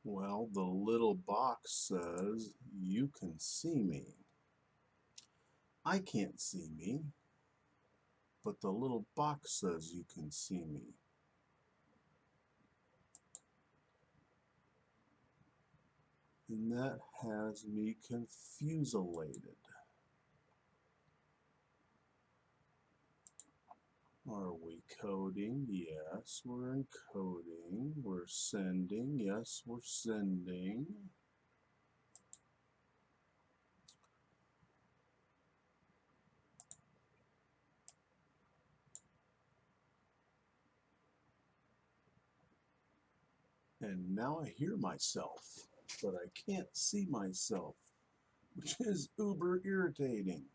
Well, the little box says you can see me. I can't see me, but the little box says you can see me. And that has me confuselated. Are we coding? Yes, we're encoding. We're sending. Yes, we're sending. And now I hear myself, but I can't see myself, which is uber irritating.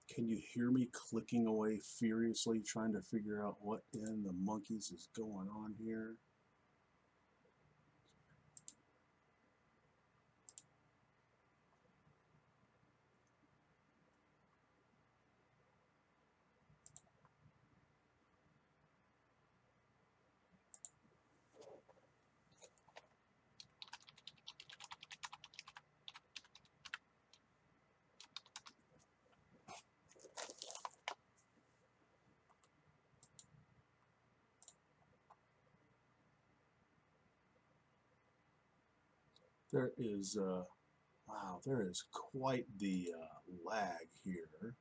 Can you hear me clicking away furiously trying to figure out what in the monkeys is going on here? There is, wow, there is quite the lag here.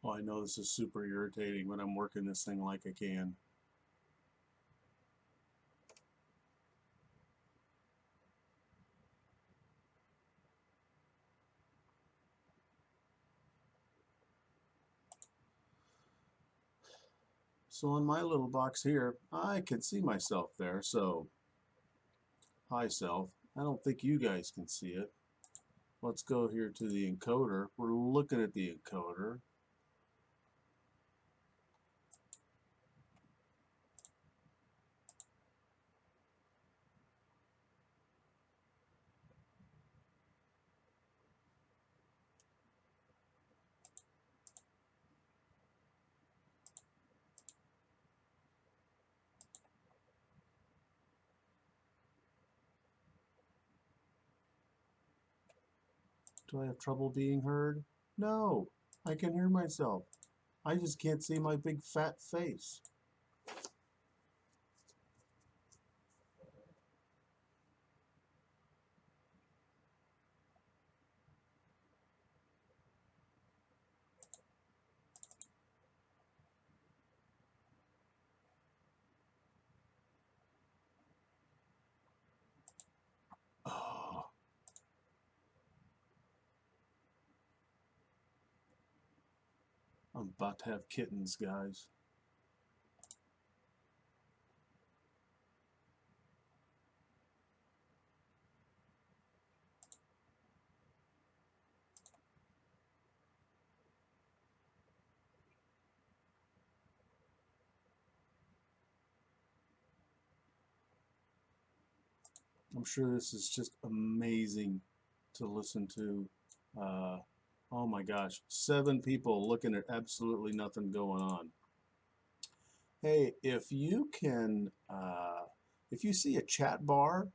Oh, I know this is super irritating, but I'm working this thing like I can. So on my little box here, I can see myself there. So, hi self. I don't think you guys can see it. Let's go here to the encoder. We're looking at the encoder. Do I have trouble being heard? No, I can hear myself. I just can't see my big fat face. Oh, I'm about to have kittens, guys. I'm sure this is just amazing to listen to. Uh, oh my gosh, 7 people looking at absolutely nothing going on. Hey, if you can, if you see a chat bar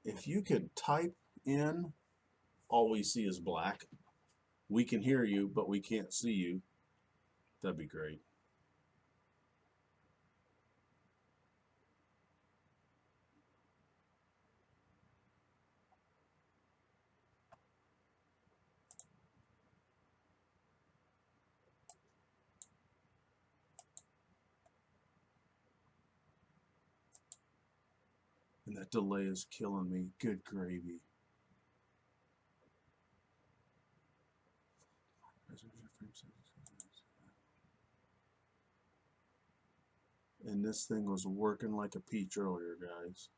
If you could type in, all we see is black. We can hear you, but we can't see you. That'd be great. And that delay is killing me. Good gravy. And this thing was working like a peach earlier, guys.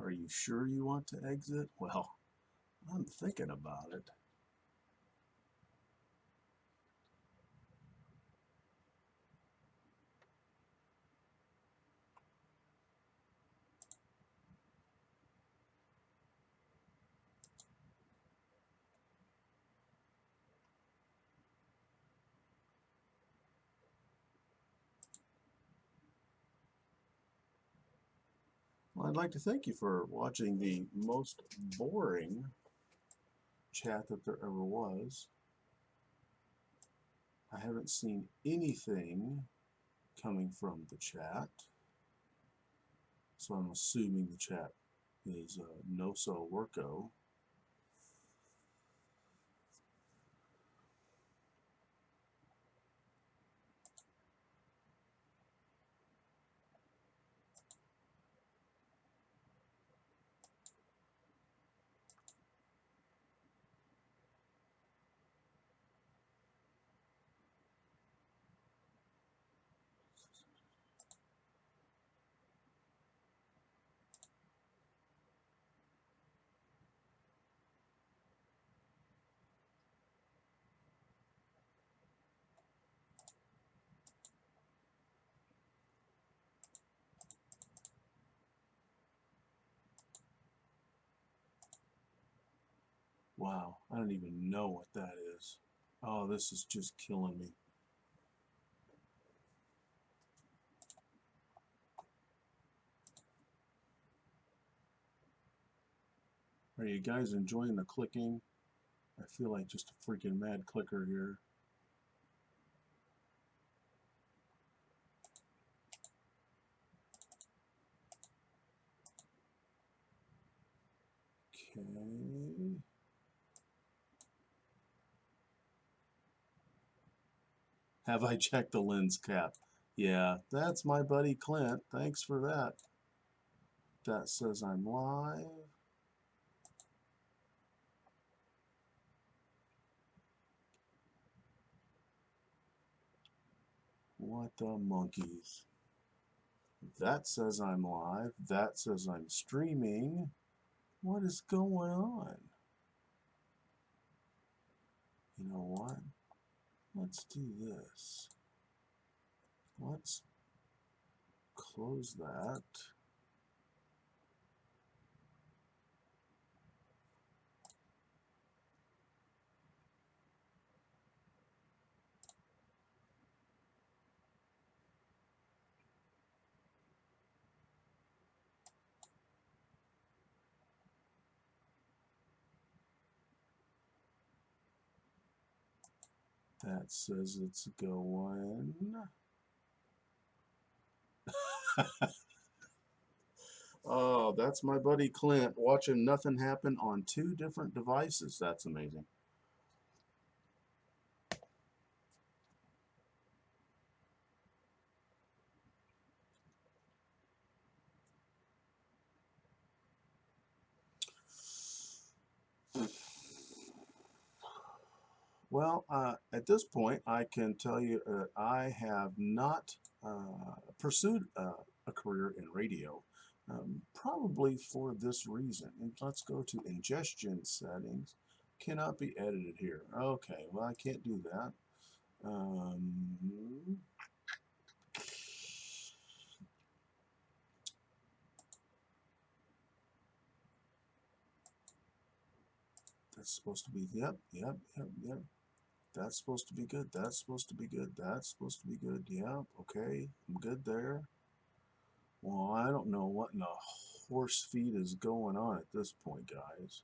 Are you sure you want to exit? Well, I'm thinking about it. Well, I'd like to thank you for watching the most boring chat that there ever was. I haven't seen anything coming from the chat, so I'm assuming the chat is no so worko. Wow, I don't even know what that is. Oh, this is just killing me. Are you guys enjoying the clicking? I feel like just a freaking mad clicker here. Okay. Have I checked the lens cap? Yeah, that's my buddy Clint. Thanks for that. That says I'm live. What the monkeys? That says I'm live. That says I'm streaming. What is going on? You know what? Let's do this. Let's close that. That says it's going. Oh, that's my buddy Clint watching nothing happen on 2 different devices. That's amazing. Well, at this point, I can tell you I have not pursued a career in radio. probably for this reason. And let's go to ingestion settings. Cannot be edited here. Okay, well, I can't do that. That's supposed to be, yep, yep, yep, yep. That's supposed to be good. That's supposed to be good. That's supposed to be good. Yep, okay, I'm good there. Well, I don't know what in the horse feed is going on at this point, guys.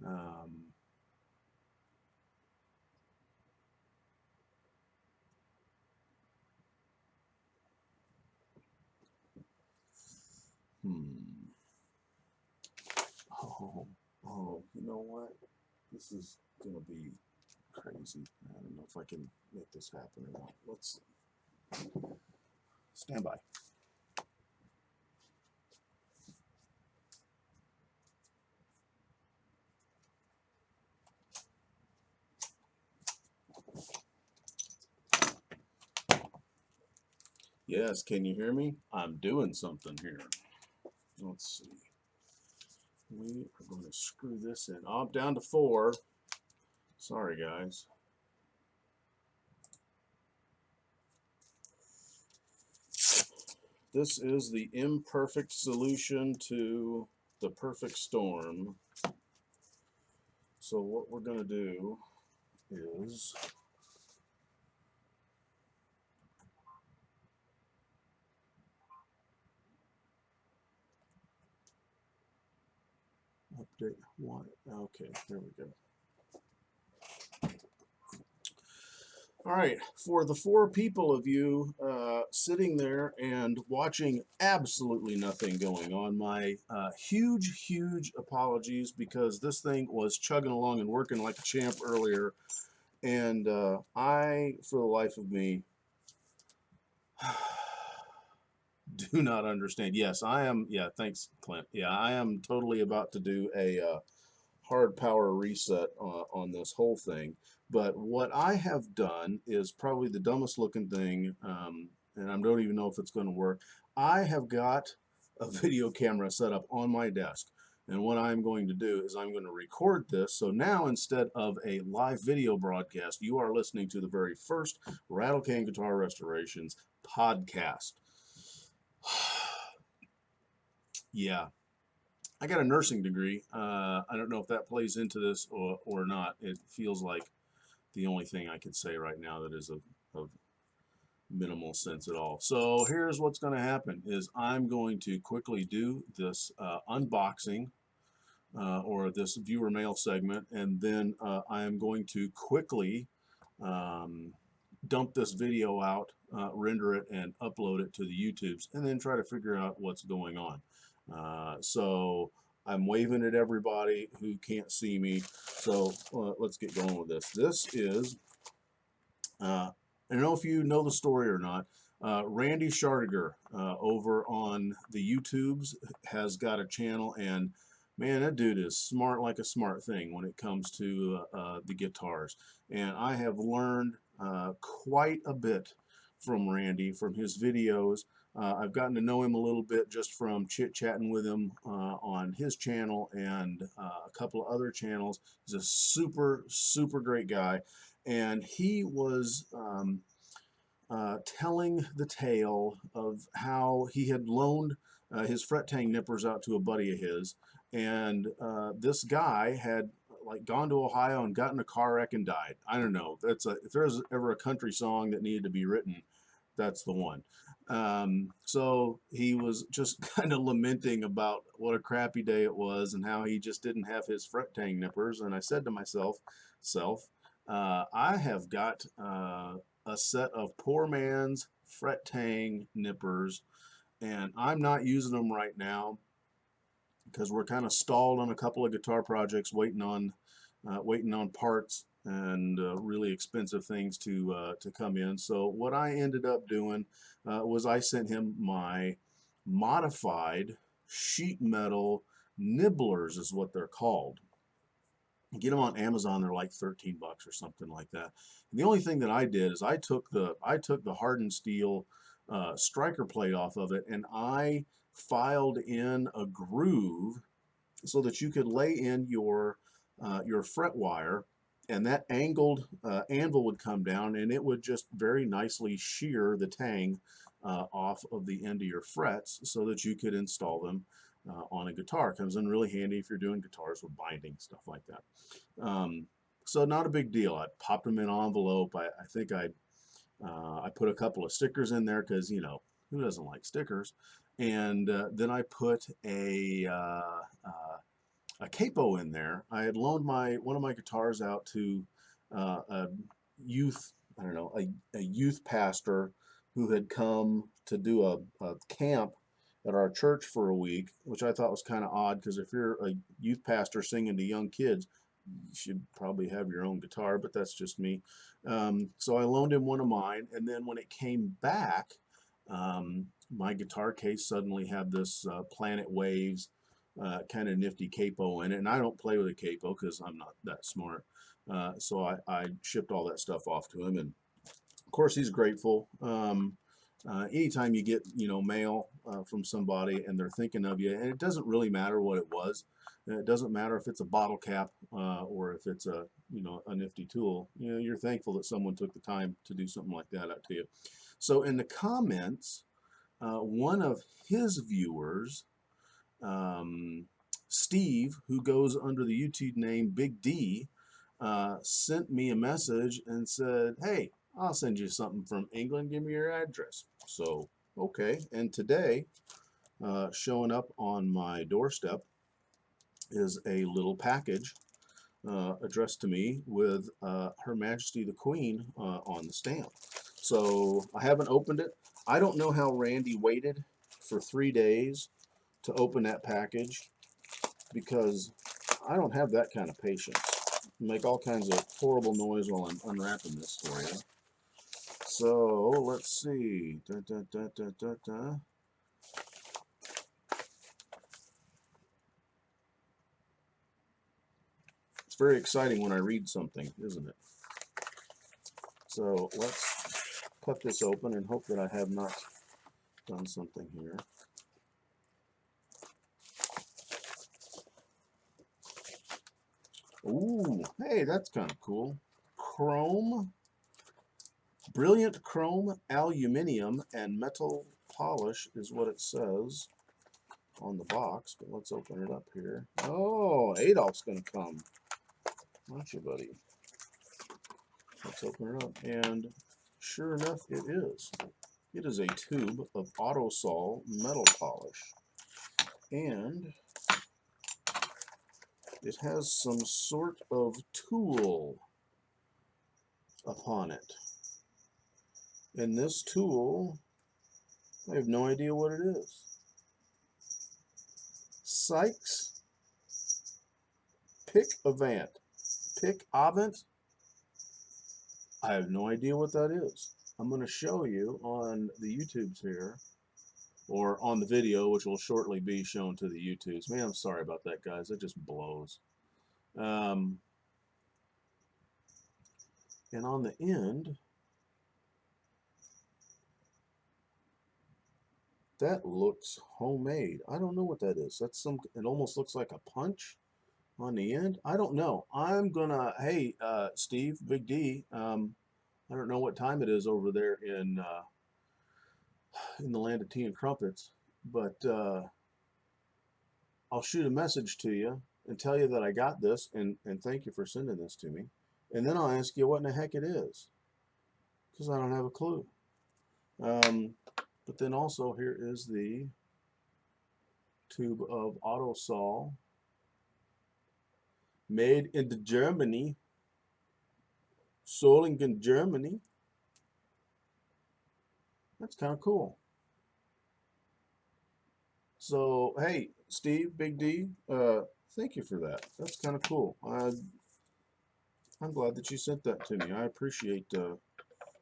Um, hmm. Oh, oh, you know what? This is gonna be crazy. I don't know if I can make this happen or not. Let's stand by. Yes, can you hear me? I'm doing something here. Let's see. We are going to screw this in. Oh, I'm down to 4. Sorry, guys. This is the imperfect solution to the perfect storm. So what we're going to do is update one. Okay, there we go. All right, for the 4 people of you sitting there and watching absolutely nothing going on, my huge, huge apologies, because this thing was chugging along and working like a champ earlier, and I, for the life of me, do not understand. Yes, I am. Yeah, thanks, Clint. Yeah, I am totally about to do a hard power reset on this whole thing. But what I have done is probably the dumbest looking thing, and I don't even know if it's going to work. I have got a video camera set up on my desk. And what I'm going to do is I'm going to record this. So now instead of a live video broadcast, you are listening to the very first Rattle Can Guitar Restorations podcast. Yeah, I got a nursing degree. I don't know if that plays into this or not. It feels like the only thing I can say right now that is of minimal sense at all. So here's what's going to happen is I'm going to quickly do this unboxing or this viewer mail segment, and then I am going to quickly um, dump this video out, render it, and upload it to the YouTubes, and then try to figure out what's going on. So I'm waving at everybody who can't see me. So let's get going with this. This is, I don't know if you know the story or not. Randy Schardiger over on the YouTubes has got a channel, and man, that dude is smart like a smart thing when it comes to the guitars. And I have learned quite a bit from Randy, from his videos. I've gotten to know him a little bit just from chit-chatting with him on his channel and a couple of other channels. He's a super, super great guy. And he was telling the tale of how he had loaned his fret tang nippers out to a buddy of his, and this guy had like gone to Ohio and gotten in a car wreck and died. I don't know. If there's ever a country song that needed to be written, that's the one. So he was just kind of lamenting about what a crappy day it was and how he just didn't have his fret tang nippers. And I said to myself, I have got a set of poor man's fret tang nippers, and I'm not using them right now because we're kind of stalled on a couple of guitar projects, waiting on parts and really expensive things to come in. So what I ended up doing was I sent him my modified sheet metal nibblers, is what they're called. Get them on Amazon. They're like 13 bucks or something like that. And the only thing that I did is I took the hardened steel striker plate off of it, and I filed in a groove so that you could lay in your fret wire, and that angled anvil would come down, and it would just very nicely shear the tang off of the end of your frets so that you could install them on a guitar. Comes in really handy if you're doing guitars with binding, stuff like that. So not a big deal. I popped them in an envelope. I think I put a couple of stickers in there because, you know, who doesn't like stickers? And then I put a capo in there. I had loaned one of my guitars out to a youth, I don't know, a youth pastor who had come to do a camp at our church for a week, which I thought was kind of odd because if you're a youth pastor singing to young kids, you should probably have your own guitar, but that's just me. So I loaned him one of mine, and then when it came back, my guitar case suddenly had this Planet Waves kind of nifty capo in it, and I don't play with a capo because I'm not that smart. So I shipped all that stuff off to him, and of course he's grateful. Anytime you get, you know, mail from somebody and they're thinking of you, and it doesn't really matter what it was. It doesn't matter if it's a bottle cap or if it's a, you know, a nifty tool. You know, you're thankful that someone took the time to do something like that out to you. So in the comments, one of his viewers, Steve, who goes under the YouTube name Big D, sent me a message and said, "Hey, I'll send you something from England. Give me your address." So, okay. And today, showing up on my doorstep is a little package addressed to me with Her Majesty the Queen on the stamp. So I haven't opened it. I don't know how Randy waited for 3 days to open that package because I don't have that kind of patience. Make all kinds of horrible noise while I'm unwrapping this for you. So let's see. It's very exciting when I read something, isn't it? So let's cut this open and hope that I have not done something here. Ooh, hey, that's kind of cool. Chrome, brilliant chrome, aluminum, and metal polish is what it says on the box, but let's open it up here. Oh, Adolph's gonna come, aren't you, buddy? Let's open it up, and sure enough, it is. It is a tube of Autosol metal polish, and it has some sort of tool upon it. And this tool, I have no idea what it is. Sykes Pick Avant. Pick Avant? I have no idea what that is. I'm going to show you on the YouTubes here, or on the video, which will shortly be shown to the YouTubes. Man, I'm sorry about that, guys. It just blows. And on the end, that looks homemade. I don't know what that is. That's some, it almost looks like a punch on the end. I don't know. I'm gonna, hey, Steve, Big D, I don't know what time it is over there in the land of tea and crumpets, but I'll shoot a message to you and tell you that I got this, and thank you for sending this to me. And then I'll ask you what in the heck it is, because I don't have a clue. But then also here is the tube of Autosol, made in Germany, Solingen, Germany. That's kind of cool. So, hey, Steve, Big D, thank you for that. That's kind of cool. I'm glad that you sent that to me. I appreciate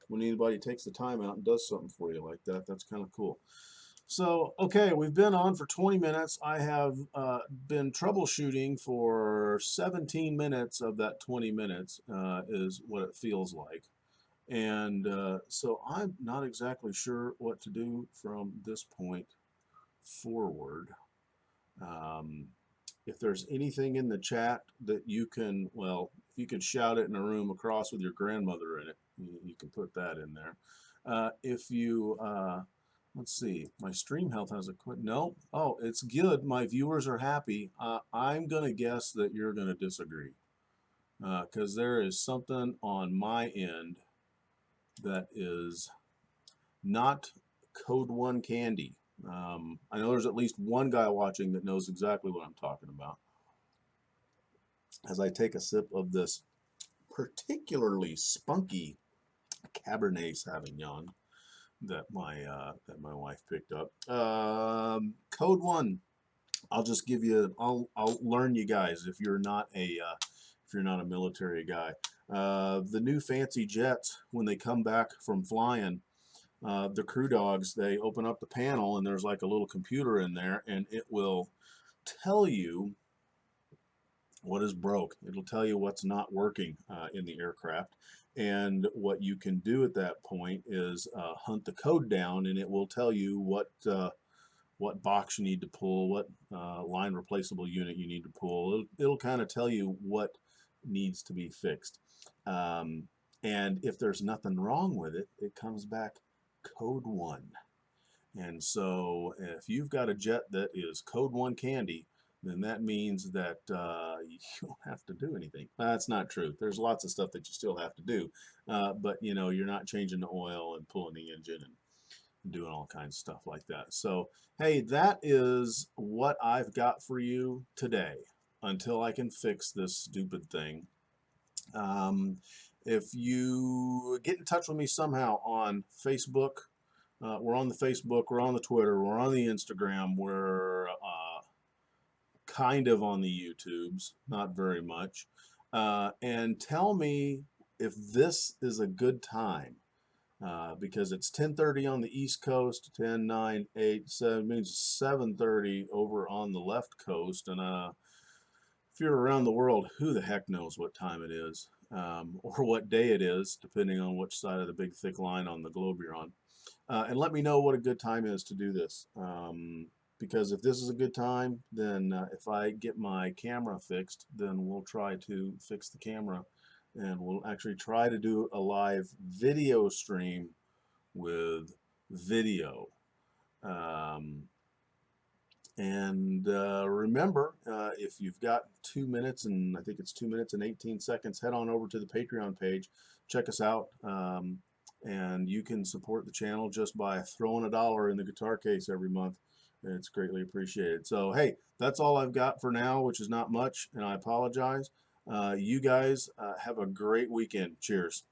when anybody takes the time out and does something for you like that. That's kind of cool. So, okay, we've been on for 20 minutes. I have been troubleshooting for 17 minutes of that 20 minutes is what it feels like. And so I'm not exactly sure what to do from this point forward. If there's anything in the chat that you can, well, if you can shout it in a room across with your grandmother in it, you can put that in there. If you, let's see, my stream health has a quit. No, oh, it's good. My viewers are happy. I'm going to guess that you're going to disagree because there is something on my end that is not Code 1 candy. I know there's at least one guy watching that knows exactly what I'm talking about. As I take a sip of this particularly spunky Cabernet Sauvignon that my wife picked up. Code 1. I'll just give you. I'll learn you guys if you're not a military guy. The new fancy jets, when they come back from flying, the crew dogs, they open up the panel and there's like a little computer in there, and it will tell you what is broke. It'll tell you what's not working in the aircraft. And what you can do at that point is hunt the code down, and it will tell you what box you need to pull, what line replaceable unit you need to pull. It'll kind of tell you what needs to be fixed. And if there's nothing wrong with it, it comes back Code 1. And so if you've got a jet that is Code 1 candy, then that means that you don't have to do anything. That's not true. There's lots of stuff that you still have to do, but you know, you're not changing the oil and pulling the engine and doing all kinds of stuff like that. So hey, that is what I've got for you today until I can fix this stupid thing. If you get in touch with me somehow on Facebook, we're on the Facebook, we're on the Twitter, we're on the Instagram, we're kind of on the YouTubes, not very much. And tell me if this is a good time. Because it's 10:30 on the East Coast, 10, 9, 8, 7, means 7:30 over on the left coast. And if you're around the world, who the heck knows what time it is or what day it is, depending on which side of the big thick line on the globe you're on. And let me know what a good time is to do this. Because if this is a good time, then if I get my camera fixed, then we'll try to fix the camera. And we'll actually try to do a live video stream with video. Remember, if you've got 2 minutes, and I think it's 2 minutes and 18 seconds, head on over to the Patreon page, check us out, and you can support the channel just by throwing $1 in the guitar case every month. It's greatly appreciated. So hey, that's all I've got for now, which is not much, and I apologize. You guys have a great weekend. Cheers.